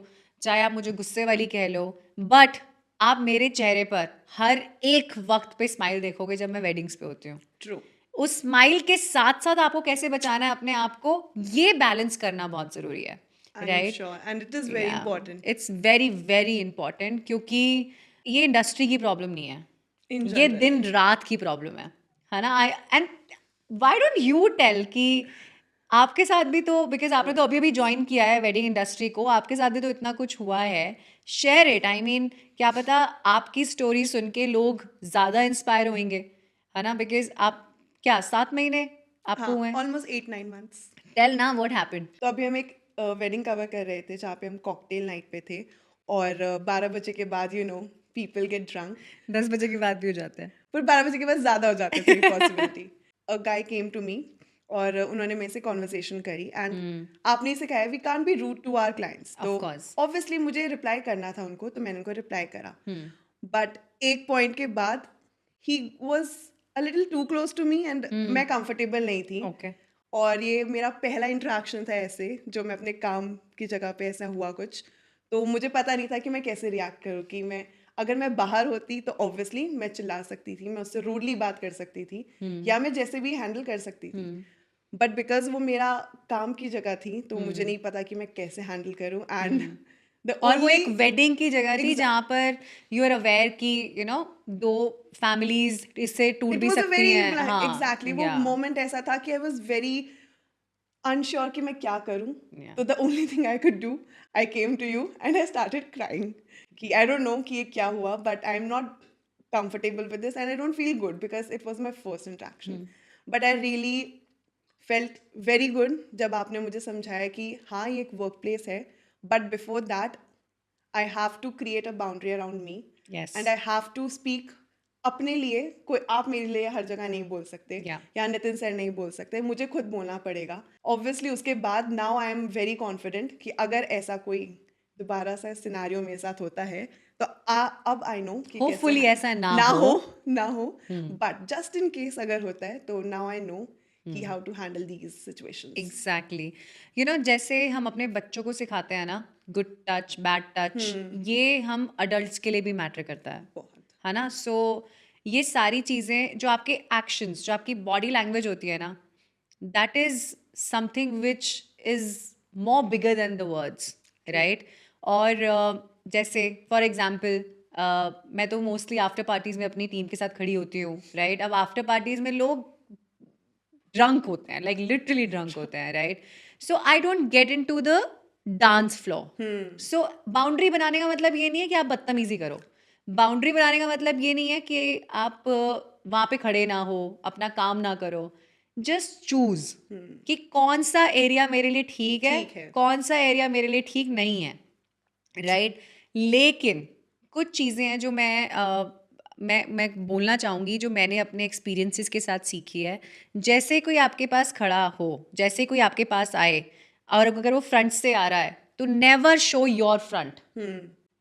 चाहे आप मुझे गुस्से वाली कह लो, बट आप मेरे चेहरे पर हर एक वक्त पे स्माइल देखोगे जब मैं वेडिंग्स पे होती हूँ। True. उस स्माइल के साथ साथ आपको कैसे बचाना है अपने आप को, ये बैलेंस करना बहुत ज़रूरी है, I'm right? sure. And it is very important. It's very very important, क्योंकि ये इंडस्ट्री की प्रॉब्लम नहीं है, In ये general. दिन रात की प्रॉब्लम है ना? I and why don't you tell कि आपके साथ भी तो, बिकॉज आपने तो अभी अभी ज्वाइन किया है वेडिंग इंडस्ट्री को, आपके साथ भी तो इतना कुछ हुआ है। शेयर इट, आई मीन क्या पता आपकी स्टोरी सुन के लोग ज़्यादा इंस्पायर होंगे, है ना? बिकॉज आप क्या 7 महीने आपको हाँ, हुए हैं? almost 8-9 months. टेल ना व्हाट हैपेंड। तो अभी हम एक वेडिंग कवर कर रहे थे जहाँ पे हम कॉकटेल नाइट पे थे, और 12 बजे के बाद पीपल गेट ड्रंक, 10 बजे के बाद भी हो जाता है। पर 12 बजे के बाद ज़्यादा हो जाते थे possibility. A guy came to me और उन्होंने मेरे से कॉन्वर्सेशन करी, एंड आपने इसे कहा we can't be rude to our clients, Of तो course. ऑब्वियसली मुझे रिप्लाई करना था उनको, तो मैंने उनको रिप्लाई करा, बट एक पॉइंट के बाद ही was a little too close to me and मैं कंफर्टेबल नहीं थी। Okay. और ये मेरा पहला इंटरेक्शन था ऐसे, जो मैं अपने काम की जगह पे ऐसा हुआ कुछ, तो मुझे पता नहीं था कि मैं कैसे रिएक्ट करूँ, कि मैं अगर मैं बाहर होती तो ऑब्वियसली मैं चिल्ला सकती थी, मैं उससे रूडली बात कर सकती थी, या मैं जैसे भी हैंडल कर सकती थी, बट बिकॉज वो मेरा काम की जगह थी तो मुझे नहीं पता कि मैं कैसे हैंडल करूँ, एंड द और वो एक ओनली वेडिंग की जगह थी जहाँ पर यू आर अवेयर कि दो फैमिलीज इससे टूट इट भी वाज अ सकती वेरी हैं। हाँ, एग्जैक्टली वो या मोमेंट ऐसा था कि आई वाज वेरी अनश्योर कि मैं क्या करूं, या तो the only thing I could do, I came to you and I started crying कि आई डोंट नो कि ये क्या हुआ, but I am not comfortable with this and I don't feel good because it was my first interaction. But I really felt very good जब आपने मुझे समझाया कि हाँ ये एक वर्क प्लेस है, but before that I have to create a boundary around me Yes. and I have to speak अपने लिए। कोई आप मेरे लिए हर जगह नहीं बोल सकते, Yeah. या नितिन सर नहीं बोल सकते, मुझे खुद बोलना पड़ेगा ऑब्वियसली। उसके बाद now I am very confident कि अगर ऐसा कोई दोबारा सा सिनेरियो मेरे साथ होता है तो अब आई नो कि होपफुली कैसे ऐसा ना ना हो। ना हो, बट जस्ट इन केस अगर होता है तो नाउ आई नो कि how to handle these situations. Exactly. जैसे हम अपने बच्चों को सिखाते हैं ना, गुड टच बैड टच, ये हम अडल्ट्स के लिए भी मैटर करता है बहुत है ना। सो ये सारी चीज़ें जो आपके एक्शंस, जो आपकी बॉडी लैंग्वेज होती है ना, that is something which is more bigger than the words, right. और जैसे फॉर एग्जाम्पल मैं तो मोस्टली आफ्टर पार्टीज में अपनी टीम के साथ खड़ी होती हूँ, राइट। अब आफ्टर पार्टीज में लोग ड्रंक होते हैं, लाइक लिटरली ड्रंक होते हैं, right. So I don't get into the dance floor. So boundary बनाने का मतलब ये नहीं है कि आप बदतमीजी करो। बाउंड्री बनाने का मतलब ये नहीं है कि आप वहां पे खड़े ना हो, अपना काम ना करो। जस्ट चूज कि कौन सा एरिया मेरे लिए ठीक ठीक है, है। कौन सा एरिया मेरे लिए ठीक नहीं है, राइट। लेकिन कुछ चीज़ें हैं जो मैं बोलना चाहूँगी, जो मैंने अपने एक्सपीरियंसेस के साथ सीखी है। जैसे कोई आपके पास खड़ा हो, जैसे कोई आपके पास आए, और अगर वो फ्रंट से आ रहा है तो नेवर शो योर फ्रंट।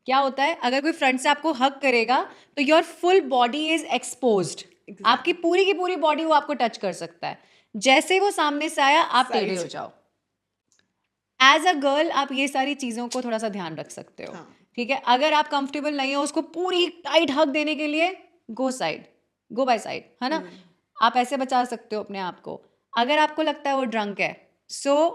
क्या होता है, अगर कोई फ्रंट से आपको हक करेगा तो your full body is exposed. आपकी पूरी की पूरी बॉडी वो आपको टच कर सकता है। जैसे ही वो सामने से आया, आप टेढ़े हो जाओ। एज अ गर्ल आप ये सारी चीज़ों को थोड़ा सा ध्यान रख सकते हो, ठीक है। अगर आप कंफर्टेबल नहीं हो उसको पूरी टाइट हक देने के लिए, गो साइड, गो बाय साइड, है ना। आप ऐसे बचा सकते हो अपने आप को। अगर आपको लगता है वो ड्रंक है, सो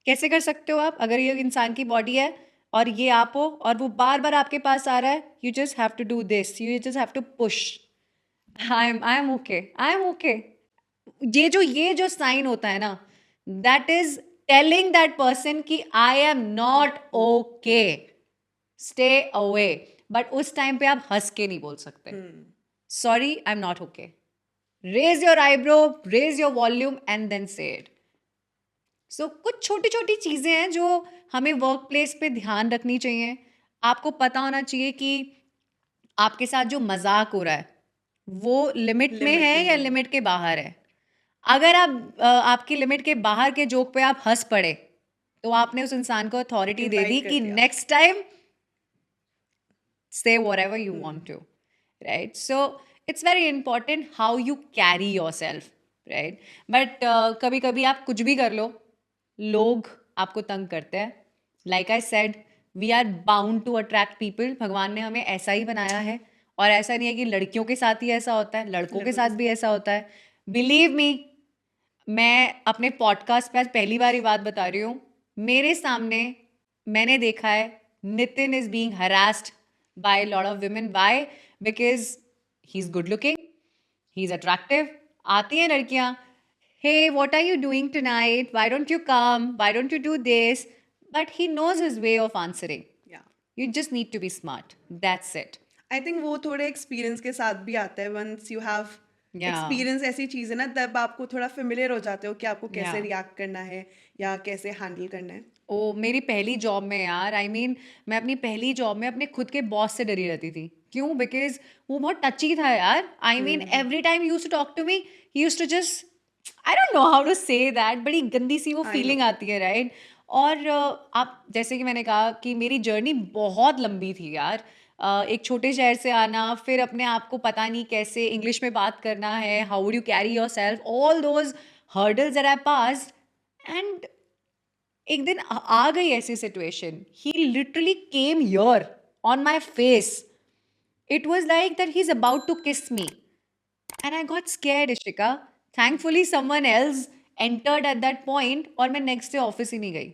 कैसे कर सकते हो आप, अगर ये इंसान की बॉडी है और ये आप हो और वो बार बार आपके पास आ रहा है, you just have to do this, you just have to push, I am okay, I am okay. ये जो साइन होता है ना, that is telling that person कि I am not okay, stay away. But उस टाइम पे आप हंस के नहीं बोल सकते, sorry I am not okay. Raise your eyebrow, raise your volume and then say it. So कुछ छोटी छोटी चीजें हैं जो हमें वर्क प्लेस पे ध्यान रखनी चाहिए। आपको पता होना चाहिए कि आपके साथ जो मजाक हो रहा है वो लिमिट में है या लिमिट के बाहर है। अगर आपकी लिमिट के बाहर के जोक पे आप हंस पड़े तो आपने उस इंसान को अथॉरिटी दे दी कि next time say whatever you want to, right? So it's very important how you carry yourself, right? But कभी कभी आप कुछ भी कर लो, लोग आपको तंग करते हैं। Like I said, we are bound to attract people. भगवान ने हमें ऐसा ही बनाया है, और ऐसा नहीं है कि लड़कियों के साथ ही ऐसा होता है, लड़कों के साथ भी ऐसा होता है। Believe me, मैं अपने पॉडकास्ट पे आज पहली बार ये बात बता रही हूँ। मेरे सामने मैंने देखा है Nitin is being harassed by lot of women. By because he is good looking, he is attractive. आती हैं लड़कियां, hey what are you doing tonight, why don't you come, why don't you do this, but he knows his way of answering. You just need to be smart, that's it. I think वो थोड़े experience के साथ भी आता है। Once you have experience ऐसी चीज है ना, तब आपको थोड़ा फेमिलियर हो जाते हो कि आपको कैसे रिएक्ट करना है या कैसे हैंडल करना है। ओ मेरी पहली जॉब में यार, मैं अपनी पहली जॉब में अपने खुद के बॉस से डरी रहती थी। क्यों? बिकॉज वो बहुत टची था यार। Every time use to talk to me, he use to just, I don't know how to say that, बड़ी गंदी सी वो आई नो। फीलिंग आती है, राइट? और आप जैसे कि मैंने कहा कि मेरी जर्नी बहुत लंबी थी यार। एक छोटे शहर से आना, फिर अपने आप को पता नहीं कैसे इंग्लिश में बात करना है, how would you carry yourself, all those hurdles that I passed. And एक दिन आ गई ऐसी situation, he literally came here on my face, it was like that he is about to kiss me, and I got scared, Ishika. Thankfully someone else entered at that point, और मैं next day office ही नहीं गई।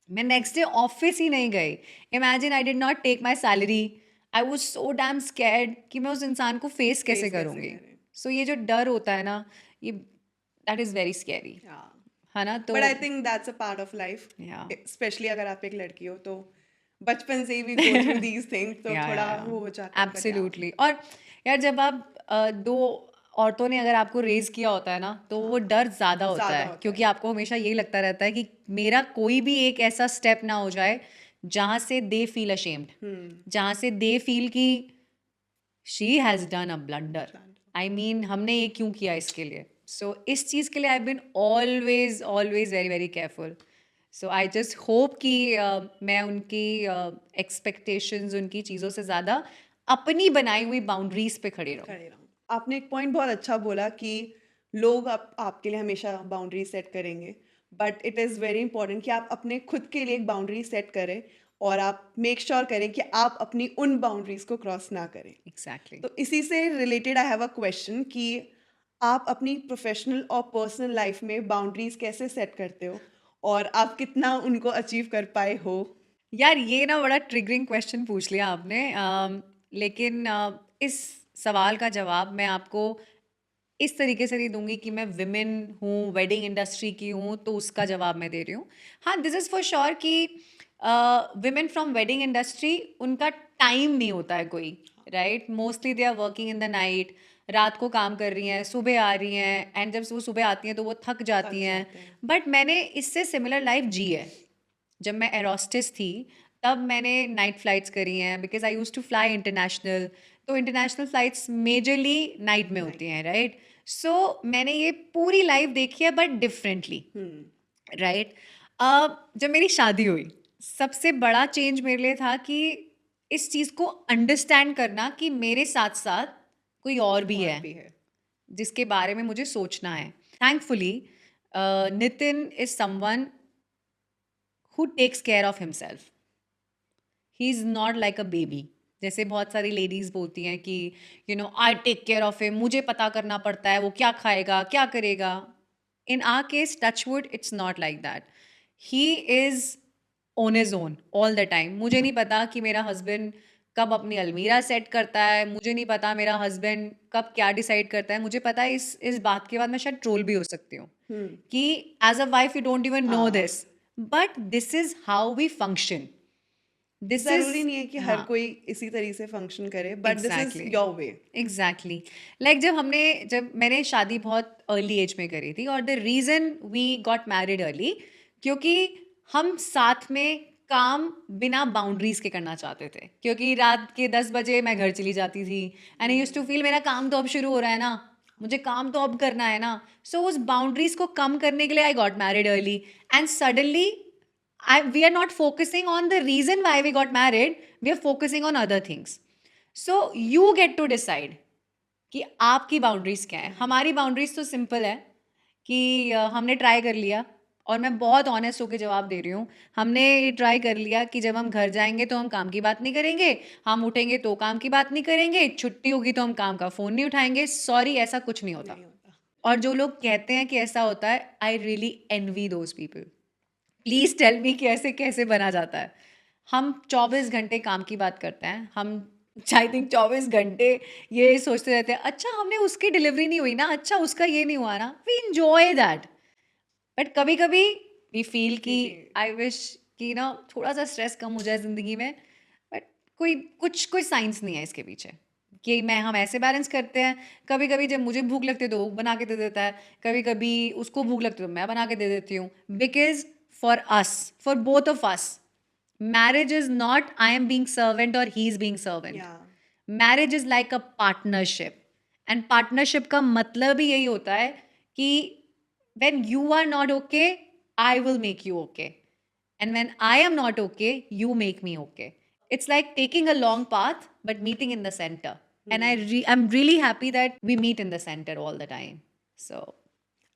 मैं next day office ही नहीं गई। Imagine, I did not take my salary. I was so damn scared कि मैं उस इंसान को फेस कैसे फेस कैसे करूंगी। करें? सो ये जो डर होता है ना, ये दैट इज वेरी स्कैरी, है ना? तो but I think that's a part of life, या स्पेशली अगर आप एक लड़की हो तो बचपन से ही we go through these things, तो थोड़ा या वो हो जाता है, बट या एब्सोल्युटली। और यार जब आप दो औरतों ने अगर आपको रेज किया होता है ना, तो वो डर ज्यादा होता ज्यादा है, होता क्योंकि है। आपको हमेशा यही लगता रहता है कि मेरा कोई भी एक ऐसा स्टेप ना हो जाए जहां से दे फील अशेम्ड, जहां से दे फील कि she has done a blunder. हमने ये क्यों किया इसके लिए? सो इस चीज के लिए I been always always very very careful. So I just hope कि मैं उनकी एक्सपेक्टेशंस, उनकी चीज़ों से ज़्यादा अपनी बनाई हुई बाउंड्रीज पे खड़ी रहूँ। खड़े रहूं। आपने एक पॉइंट बहुत अच्छा बोला कि लोग आपके लिए हमेशा बाउंड्री सेट करेंगे, but it is very important कि आप अपने खुद के लिए एक बाउंड्री सेट करें और आप मेक श्योर करें कि आप अपनी उन बाउंड्रीज को क्रॉस ना करें। एग्जैक्टली। तो इसी से related I have a question कि आप अपनी प्रोफेशनल और पर्सनल लाइफ में बाउंड्रीज कैसे सेट करते हो और आप कितना उनको अचीव कर पाए हो? यार ये ना बड़ा ट्रिगरिंग क्वेश्चन पूछ लिया आपने। लेकिन इस सवाल का जवाब मैं आपको इस तरीके से नहीं दूंगी कि मैं विमेन हूँ, वेडिंग इंडस्ट्री की हूँ, तो उसका जवाब मैं दे रही हूँ। हाँ, दिस इज़ फॉर श्योर कि विमेन फ्रॉम वेडिंग इंडस्ट्री, उनका टाइम नहीं होता है कोई, right? Mostly they are working in the night, रात को काम कर रही हैं, सुबह आ रही हैं, एंड जब वो सुबह आती हैं तो वो थक थक जाती हैं। जाते हैं। बट मैंने इससे सिमिलर लाइफ जी है। जब मैं एरोस्टिस थी तब मैंने नाइट फ्लाइट्स करी हैं, because I use to fly international. तो इंटरनेशनल फ्लाइट्स मेजरली नाइट में नाइट। होती हैं, राइट? सो मैंने ये पूरी लाइफ देखी है, बट डिफरेंटली, राइट? जब मेरी शादी हुई, सबसे बड़ा चेंज मेरे लिए था कि इस चीज़ को अंडरस्टैंड करना कि मेरे साथ साथ कोई और भी और है भी है। जिसके बारे में मुझे सोचना है। Thankfully Nitin is someone who takes care of himself. He is not like a baby. जैसे बहुत सारी लेडीज बोलती हैं कि I take care of him, मुझे पता करना पड़ता है वो क्या खाएगा क्या करेगा। In our case, touchwood, it's not like that. He is on his own all the time. मुझे नहीं पता कि मेरा हस्बैंड कब अपनी अलमीरा सेट करता है, मुझे नहीं पता मेरा हस्बैंड कब क्या डिसाइड करता है। मुझे पता है इस बात के बाद मैं शायद ट्रोल भी हो सकती हूँ कि as a wife you don't even know हाँ, this, but this is how we function. This is, जरूरी नहीं है कि हर हाँ, कोई इसी तरह से फंक्शन करे, but this is exactly, your way. Exactly. Like जब मैंने शादी बहुत अर्ली एज में करी थी, और the reason we got married early, क्योंकि हम साथ में काम बिना बाउंड्रीज के करना चाहते थे। क्योंकि रात के 10 बजे मैं घर चली जाती थी, and I used to feel मेरा काम तो अब शुरू हो रहा है ना, मुझे काम तो अब करना है ना। सो उस बाउंड्रीज को कम करने के लिए I got married early, and suddenly we are not focusing on the reason why we got married, we are focusing on other things. So you get to decide कि आपकी बाउंड्रीज क्या है। हमारी बाउंड्रीज तो सिंपल है कि हमने try कर लिया, और मैं बहुत ऑनेस्ट होकर जवाब दे रही हूँ, हमने ये ट्राई कर लिया कि जब हम घर जाएंगे तो हम काम की बात नहीं करेंगे, हम उठेंगे तो काम की बात नहीं करेंगे, छुट्टी होगी तो हम काम का फ़ोन नहीं उठाएंगे। सॉरी, ऐसा कुछ नहीं होता। नहीं होता। और जो लोग कहते हैं कि ऐसा होता है, I really envy those people. Please tell me कि ऐसे कैसे बना जाता है। हम 24 घंटे काम की बात करते हैं, हम आई थिंक 24 घंटे ये सोचते रहते हैं, अच्छा हमने उसकी डिलीवरी नहीं हुई ना, अच्छा उसका ये नहीं हुआ ना। वी इंजॉय दैट, बट कभी कभी वी फील कि आई विश कि ना थोड़ा सा स्ट्रेस कम हो जाए ज़िंदगी में। बट कोई साइंस नहीं है इसके पीछे कि हम ऐसे बैलेंस करते हैं। कभी कभी जब मुझे भूख लगती है तो वो बना के दे देता है, कभी कभी उसको भूख लगती है तो मैं बना के दे देती हूँ, because for us, for both of us. Marriage is not I am being servant or he is being servant. Yeah. Marriage is like a partnership. And partnership का मतलब ही यही होता है कि when you are not okay, I will make you okay. And when I am not okay, you make me okay. It's like taking a long path, but meeting in the center. And I'm really happy that we meet in the center all the time. So,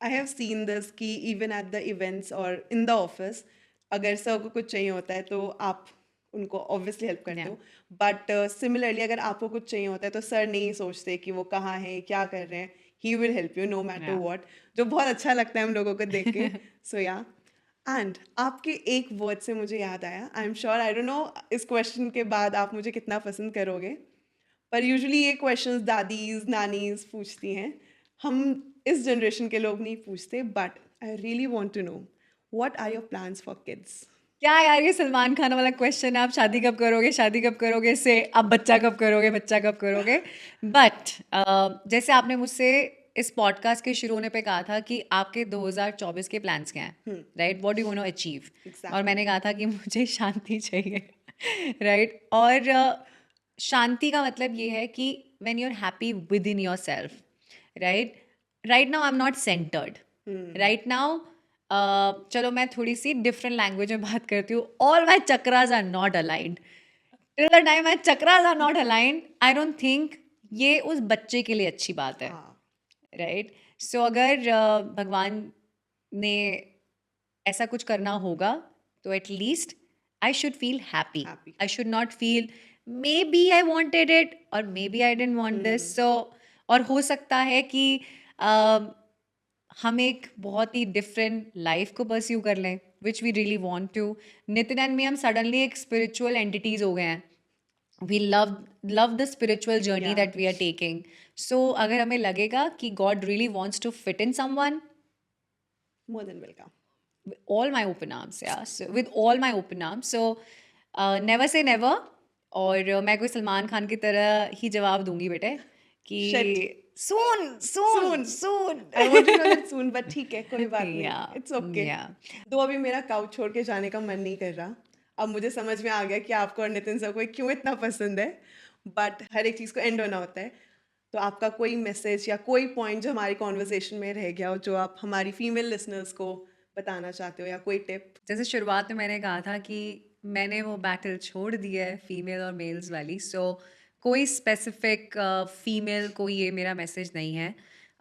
I have seen this कि even at the events or in the office, अगर sir को कुछ चाहिए होता है तो आप उनको obviously हेल्प करते Yeah. हो, बट सिमिलरली अगर आपको कुछ चाहिए होता है तो सर नहीं सोचते कि वो कहाँ है, क्या कर रहे हैं, he will help you know matter Yeah. What, जो बहुत अच्छा लगता है हम लोगों को देख के. सो या, एंड आपके एक वर्ड से मुझे याद आया, I am sure, I don't no इस क्वेश्चन के बाद आप मुझे कितना पसंद करोगे, पर यूजुअली ये क्वेश्चंस दादीज नानीज पूछती हैं, हम इस जनरेशन के लोग नहीं पूछते, but I really want to know what are your plans for kids. क्या यार ये सलमान खान वाला क्वेश्चन है, आप शादी कब करोगे, शादी कब करोगे, से आप बच्चा कब करोगे, बच्चा कब करोगे. बट जैसे आपने मुझसे इस पॉडकास्ट के शुरू होने पे कहा था कि आपके 2024 के प्लान्स क्या हैं, right, what do you want to achieve. Exactly. और मैंने कहा था कि मुझे शांति चाहिए, राइट. और शांति का मतलब ये है कि when you are happy within yourself, right. Right now I am not centred. Right now चलो मैं थोड़ी सी डिफरेंट लैंग्वेज में बात करती हूँ. All my chakras are not aligned. Till the time my chakras are not aligned, I don't think ये उस बच्चे के लिए अच्छी बात है, राइट. सो अगर भगवान ने ऐसा कुछ करना होगा तो at least I should feel happy. Happy. I should not feel maybe I wanted it और maybe I didn't want this. So और हो सकता है कि हम एक बहुत ही डिफरेंट लाइफ को परस्यू कर लें which we really want to. Nitin and me हम सडनली एक स्पिरिचुअल एंटिटीज हो गए हैं. We love the spiritual journey Yeah. That we are taking. So अगर हमें लगेगा कि God really wants to fit in someone, more than welcome. with all my open arms, yeah. So with all my open arms. So never say never. और मैं कोई सलमान खान की तरह ही जवाब दूंगी बेटे कि soon. I want to know that soon, but ठीक है, कोई बात नहीं, Yeah, it's okay. yeah. तो अभी मेरा काउच छोड़ के जाने का मन नहीं कर रहा. अब मुझे समझ में आ गया कि आपको और नितिन सर को क्यों इतना पसंद है, बट हर एक चीज़ को एंड होना होता है. तो आपका कोई मैसेज या कोई पॉइंट जो हमारी कॉन्वर्सेशन में रह गया हो, जो आप हमारी फीमेल लिसनर्स को बताना चाहते हो, या कोई टिप. जैसे शुरुआत में मैंने कहा था कि मैंने वो बैटल छोड़ दी है फीमेल और मेल्स वाली. सो कोई स्पेसिफिक फीमेल को ये मेरा मैसेज नहीं है.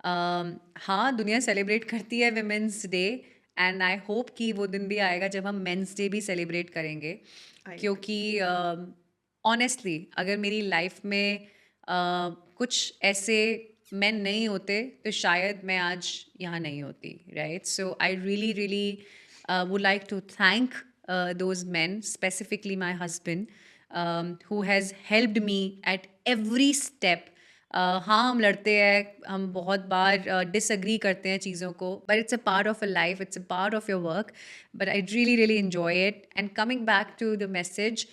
हाँ, दुनिया सेलिब्रेट करती है women's day and I hope कि वो दिन भी आएगा जब हम मेंस डे भी सेलिब्रेट करेंगे. क्योंकि ऑनेस्टली अगर मेरी लाइफ में कुछ ऐसे मेन नहीं होते तो शायद मैं आज यहाँ नहीं होती, right. So I really really would like to thank those men, specifically my husband, who has helped me at every step. हाँ, हम लड़ते हैं, हम बहुत बार डिसएग्री करते हैं चीज़ों को, but it's a part of a life, it's a part of your work, but I really really enjoy it. And coming back to the message,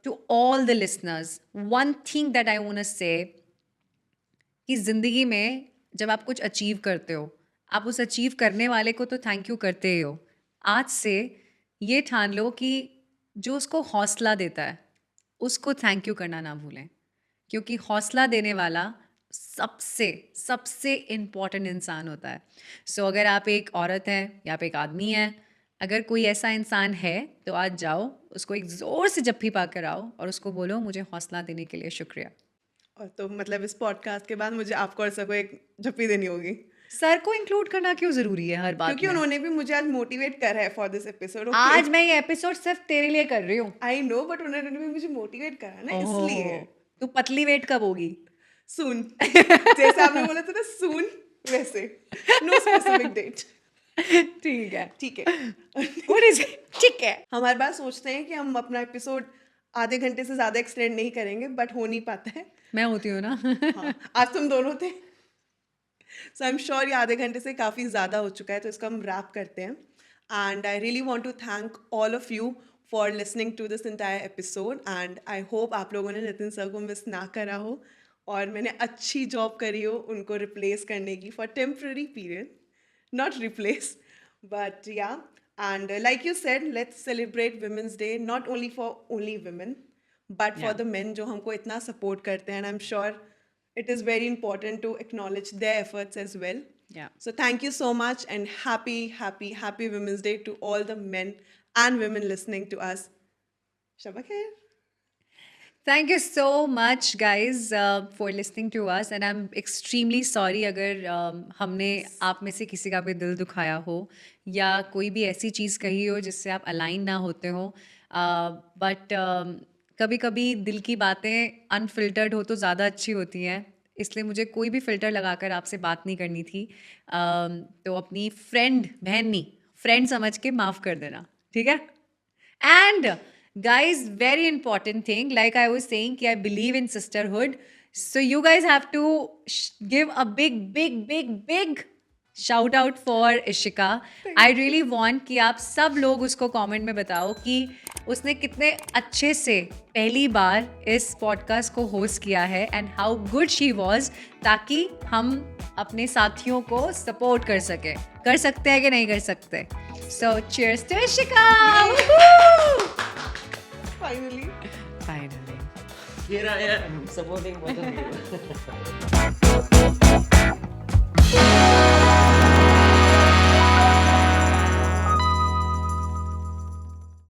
to all the listeners, one thing that I want to say कि ज़िंदगी में जब आप कुछ achieve करते हो, आप उस अचीव करने वाले को तो थैंक यू करते ही हो. आज से ये ठान लो कि जो उसको हौसला देता है उसको थैंक यू करना ना भूलें, क्योंकि हौसला देने वाला सबसे सबसे इम्पॉर्टेंट इंसान होता है. सो अगर आप एक औरत हैं या आप एक आदमी हैं, अगर कोई ऐसा इंसान है तो आज जाओ, उसको एक ज़ोर से जप्पी पा कर आओ और उसको बोलो मुझे हौसला देने के लिए शुक्रिया. और तो मतलब इस पॉडकास्ट के बाद मुझे आपको और सर को एक झप्पी देनी होगी, सर को इंक्लूड करना क्यों जरूरी है हर बात क्योंकि में? उन्होंने भी मुझे आज मोटिवेट करा है फॉर दिस एपिसोड. आज मैं ये एपिसोड सिर्फ तेरे लिए कर रही हूँ. आई नो, बट उन्होंने भी मुझे मोटिवेट करा ना, इसलिए. ओह, तू पतली वेट कब होगी? सून. जैसे आपने बोला था ना सून, वैसे. No specific date. ठीक है, ठीक है. What is it? ठीक है. हम हर बार सोचते हैं कि हम अपना एपिसोड आधे घंटे से ज़्यादा एक्सटेंड नहीं करेंगे, बट हो नहीं पाता है. मैं होती हूँ ना. हाँ, आज तुम दोनों थे. सो आई एम श्योर ये आधे घंटे से काफ़ी ज़्यादा हो चुका है, तो इसको हम रैप करते हैं. And I really want to thank all of you for listening to this entire episode. And I hope आप लोगों ने नितिन सर को मिस ना करा हो और मैंने अच्छी जॉब करी हो उनको रिप्लेस करने की for temporary period. Not replace, but या And like you said, let's celebrate Women's Day not only for only women, but for Yeah. the men जो हमको इतना support करते हैं. And I'm sure it is very important to acknowledge their efforts as well. Yeah. So thank you so much, and happy Women's Day to all the men and women listening to us. Shabba khair. Thank you so much, guys, for listening to us. And I'm extremely sorry अगर हमने आप में से किसी का भी दिल दुखाया हो या कोई भी ऐसी चीज़ कही हो जिससे आप अलाइन ना होते हो. बट कभी कभी दिल की बातें अनफिल्टर्ड हो तो ज़्यादा अच्छी होती हैं. इसलिए मुझे कोई भी फ़िल्टर लगाकर आपसे बात नहीं करनी थी. तो अपनी बहन नहीं, फ्रेंड समझ के माफ़ कर देना, ठीक है? And guys, very important thing, like I was saying, I believe in sisterhood. So you guys have to give a big shout out for Ishika. I really want कि आप सब लोग उसको कमेंट में बताओ कि उसने कितने अच्छे से पहली बार इस पॉडकास्ट को होस्ट किया है and how good she was, ताकि हम अपने साथियों को सपोर्ट कर सकते हैं कि नहीं कर सकते. So cheers to Ishika. Woohoo! Finally. Here I am supporting both of you.